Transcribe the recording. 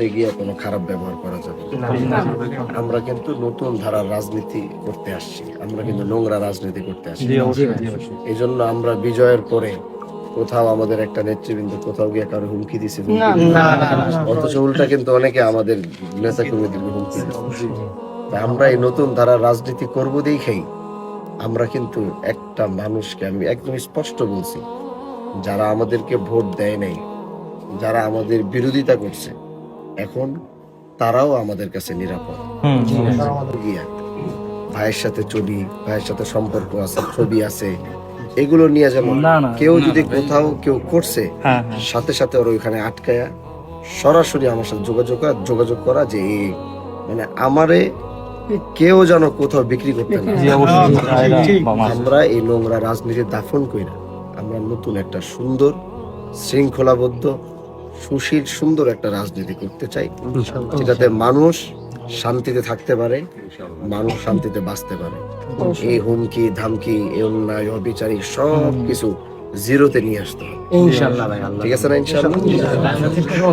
সাথে গিয়ে কোনো খারাপ ব্যবহার করা যাবে না। আমরা কিন্তু নতুন ধারার রাজনীতি করতে আসছি, আমরা কিন্তু নোংরা রাজনীতি করতে আসছি। এই জন্য আমরা বিজয়ের পরে কোথাও আমাদের একটা নেতৃবৃন্দ কোথাও গিয়ে কারো হুমকি দিছে, অথচ উল্টা কিন্তু অনেকে আমাদের নেতা কর্মীদের হুমকি দিচ্ছে। আমরা এই নতুন ধারার রাজনীতি করবো দেখেই আমরা কিন্তু একটা মানুষকে, আমি একদম স্পষ্ট বলছি, যারা আমাদেরকে ভোট দেয় নাই, যারা আমাদের বিরোধিতা করছে, এখন তারাও আমাদের কাছে নিরাপদ। গিয়া ভাইয়ের সাথে চলি, ভাইয়ের সাথে সম্পর্ক আছে, ছবি আছে, এগুলো নিয়ে যেমন কেউ যদি কোথাও কেউ করছে, সাথে সাথে ওর ওইখানে আটকায়া সরাসরি আমার সাথে যোগাযোগ করা যে মানে আমারে কেউ যেন কোথাও বিক্রি করতে না। আমরা এই নোংরা রাজনীতি দাফন করি না, আমরা নতুন একটা সুন্দর শৃঙ্খলাবদ্ধ সুশীল সুন্দর একটা রাজনীতি করতে চাই, যেটাতে মানুষ শান্তিতে থাকতে পারে, মানুষ শান্তিতে বাঁচতে পারে। এই হুমকি ধামকি, এই অন্যায় অবিচারী সব কিছু জিরোতে নিয়ে আসতে হবে। ঠিক আছে না? ইনশাআল্লাহ।